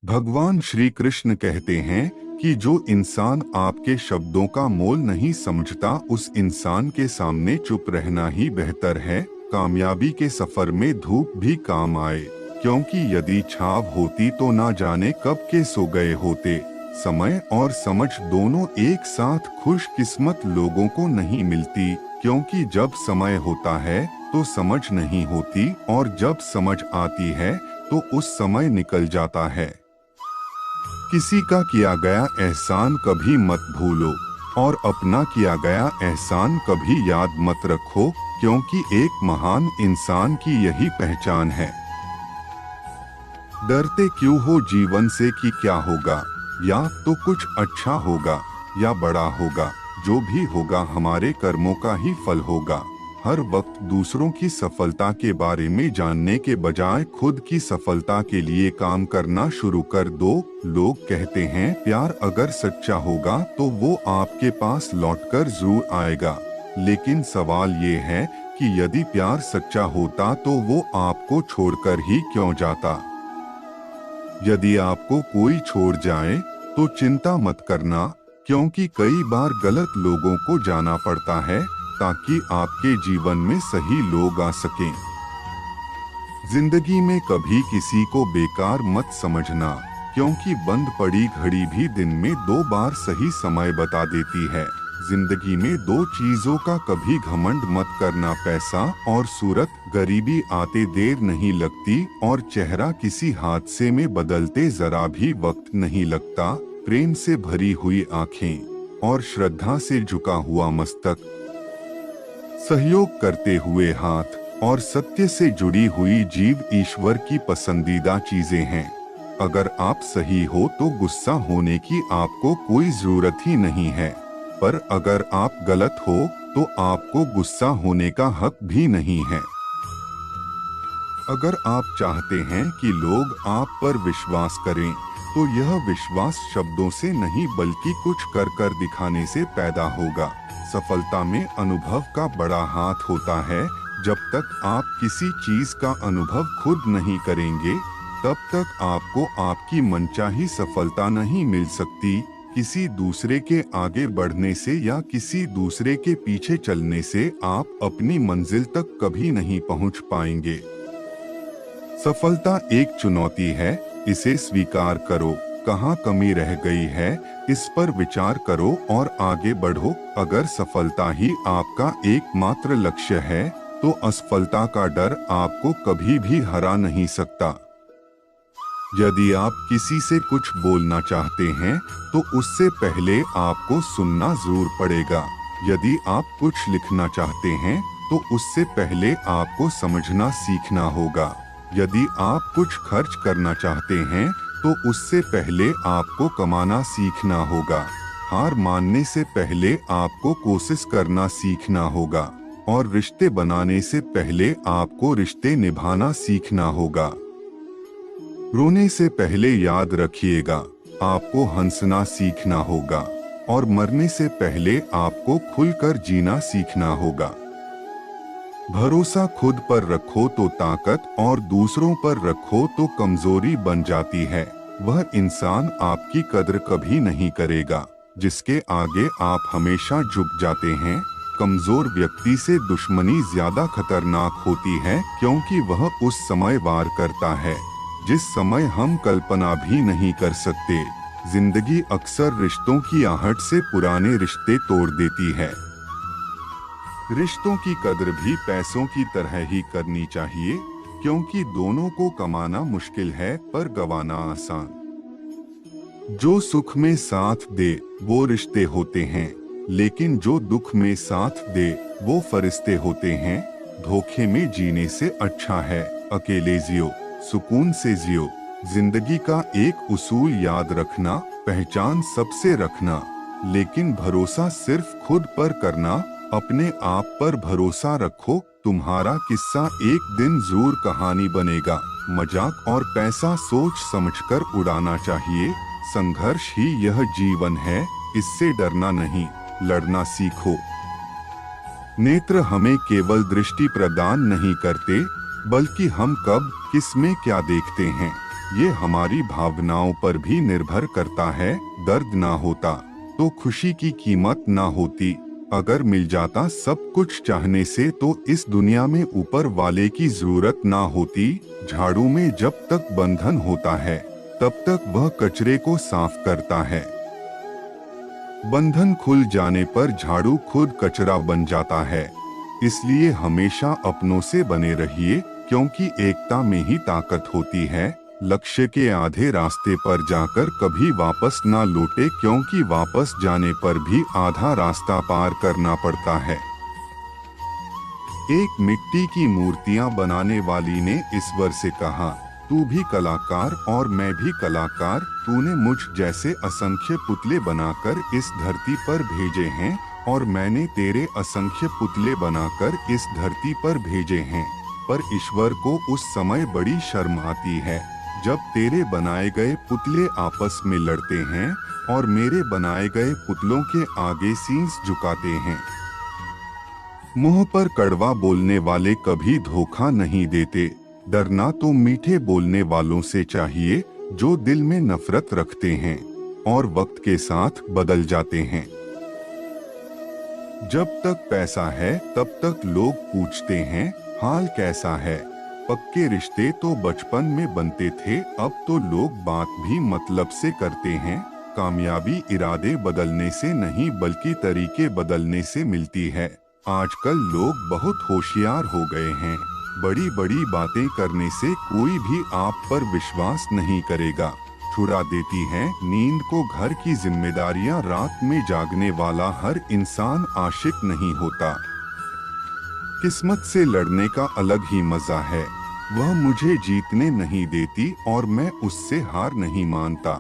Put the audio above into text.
भगवान श्री कृष्ण कहते हैं कि जो इंसान आपके शब्दों का मोल नहीं समझता उस इंसान के सामने चुप रहना ही बेहतर है। कामयाबी के सफर में धूप भी काम आए, क्योंकि यदि छाव होती तो ना जाने कब के सो गए होते। समय और समझ दोनों एक साथ खुशकिस्मत लोगों को नहीं मिलती, क्योंकि जब समय होता है तो समझ नहीं होती और जब समझ आती है तो उस समय निकल जाता है। किसी का किया गया एहसान कभी मत भूलो और अपना किया गया एहसान कभी याद मत रखो, क्योंकि एक महान इंसान की यही पहचान है। डरते क्यों हो जीवन से कि क्या होगा, या तो कुछ अच्छा होगा या बड़ा होगा। जो भी होगा हमारे कर्मों का ही फल होगा। हर वक्त दूसरों की सफलता के बारे में जानने के बजाय खुद की सफलता के लिए काम करना शुरू कर दो। लोग कहते हैं प्यार अगर सच्चा होगा तो वो आपके पास लौटकर जरूर आएगा, लेकिन सवाल ये है कि यदि प्यार सच्चा होता तो वो आपको छोड़कर ही क्यों जाता। यदि आपको कोई छोड़ जाए तो चिंता मत करना, क्योंकि कई बार गलत लोगों को जाना पड़ता है ताकि आपके जीवन में सही लोग आ सकें। जिंदगी में कभी किसी को बेकार मत समझना, क्योंकि बंद पड़ी घड़ी भी दिन में 2 बार सही समय बता देती है। जिंदगी में 2 चीजों का कभी घमंड मत करना, पैसा और सूरत। गरीबी आते देर नहीं लगती और चेहरा किसी हादसे में बदलते जरा भी वक्त नहीं लगता। प्रेम से भरी हुई आंखें और श्रद्धा से झुका हुआ मस्तक, सहयोग करते हुए हाथ और सत्य से जुड़ी हुई जीव ईश्वर की पसंदीदा चीजें हैं। अगर आप सही हो तो गुस्सा होने की आपको कोई जरूरत ही नहीं है, पर अगर आप गलत हो तो आपको गुस्सा होने का हक भी नहीं है। अगर आप चाहते हैं कि लोग आप पर विश्वास करें तो यह विश्वास शब्दों से नहीं बल्कि कुछ कर कर दिखाने से पैदा होगा। सफलता में अनुभव का बड़ा हाथ होता है। जब तक आप किसी चीज का अनुभव खुद नहीं करेंगे तब तक आपको आपकी मनचाही सफलता नहीं मिल सकती। किसी दूसरे के आगे बढ़ने से या किसी दूसरे के पीछे चलने से आप अपनी मंजिल तक कभी नहीं पहुंच पाएंगे। सफलता एक चुनौती है, इसे स्वीकार करो। कहाँ कमी रह गई है इस पर विचार करो और आगे बढ़ो। अगर सफलता ही आपका एकमात्र लक्ष्य है तो असफलता का डर आपको कभी भी हरा नहीं सकता। यदि आप किसी से कुछ बोलना चाहते हैं तो उससे पहले आपको सुनना जरूर पड़ेगा। यदि आप कुछ लिखना चाहते हैं तो उससे पहले आपको समझना सीखना होगा। यदि आप कुछ खर्च करना चाहते हैं तो उससे पहले आपको कमाना सीखना होगा। हार मानने से पहले आपको कोशिश करना सीखना होगा और रिश्ते बनाने से पहले आपको रिश्ते निभाना सीखना होगा। रोने से पहले याद रखिएगा, आपको हंसना सीखना होगा और मरने से पहले आपको खुलकर जीना सीखना होगा। भरोसा खुद पर रखो तो ताकत और दूसरों पर रखो तो कमजोरी बन जाती है। वह इंसान आपकी कद्र कभी नहीं करेगा जिसके आगे आप हमेशा झुक जाते हैं। कमजोर व्यक्ति से दुश्मनी ज्यादा खतरनाक होती है, क्योंकि वह उस समय वार करता है जिस समय हम कल्पना भी नहीं कर सकते। जिंदगी अक्सर रिश्तों की आहट से पुराने रिश्ते तोड़ देती है। रिश्तों की कद्र भी पैसों की तरह ही करनी चाहिए, क्योंकि दोनों को कमाना मुश्किल है पर गंवाना आसान। जो सुख में साथ दे वो रिश्ते होते हैं, लेकिन जो दुख में साथ दे वो फरिश्ते होते हैं। धोखे में जीने से अच्छा है अकेले जियो, सुकून से जियो। जिंदगी का एक उसूल याद रखना, पहचान सबसे रखना, लेकिन भरोसा सिर्फ खुद पर करना। अपने आप पर भरोसा रखो, तुम्हारा किस्सा एक दिन जरूर कहानी बनेगा। मजाक और पैसा सोच समझकर उड़ाना चाहिए। संघर्ष ही यह जीवन है, इससे डरना नहीं, लड़ना सीखो। नेत्र हमें केवल दृष्टि प्रदान नहीं करते, बल्कि हम कब किस में क्या देखते हैं ये हमारी भावनाओं पर भी निर्भर करता है। दर्द ना होता तो खुशी की कीमत ना होती। अगर मिल जाता सब कुछ चाहने से तो इस दुनिया में ऊपर वाले की जरूरत ना होती। झाड़ू में जब तक बंधन होता है तब तक वह कचरे को साफ करता है। बंधन खुल जाने पर झाड़ू खुद कचरा बन जाता है। इसलिए हमेशा अपनों से बने रहिए, क्योंकि एकता में ही ताकत होती है। लक्ष्य के आधे रास्ते पर जाकर कभी वापस ना लौटे, क्योंकि वापस जाने पर भी आधा रास्ता पार करना पड़ता है। एक मिट्टी की मूर्तियां बनाने वाली ने ईश्वर से कहा, तू भी कलाकार और मैं भी कलाकार। तूने मुझ जैसे असंख्य पुतले बनाकर इस धरती पर भेजे हैं और मैंने तेरे असंख्य पुतले बनाकर इस धरती पर भेजे हैं। पर ईश्वर को उस समय बड़ी शर्म आती है जब तेरे बनाए गए पुतले आपस में लड़ते हैं और मेरे बनाए गए पुतलों के आगे शीश झुकाते हैं। मुंह पर कड़वा बोलने वाले कभी धोखा नहीं देते। डरना तो मीठे बोलने वालों से चाहिए जो दिल में नफरत रखते हैं और वक्त के साथ बदल जाते हैं। जब तक पैसा है तब तक लोग पूछते हैं हाल कैसा है। पक्के रिश्ते तो बचपन में बनते थे, अब तो लोग बात भी मतलब से करते हैं। कामयाबी इरादे बदलने से नहीं बल्कि तरीके बदलने से मिलती है। आजकल लोग बहुत होशियार हो गए हैं। बड़ी बड़ी बातें करने से कोई भी आप पर विश्वास नहीं करेगा। छुड़ा देती हैं नींद को घर की जिम्मेदारियां। रात में जागने वाला हर इंसान आशिक नहीं होता। किस्मत से लड़ने का अलग ही मजा है। वह मुझे जीतने नहीं देती और मैं उससे हार नहीं मानता।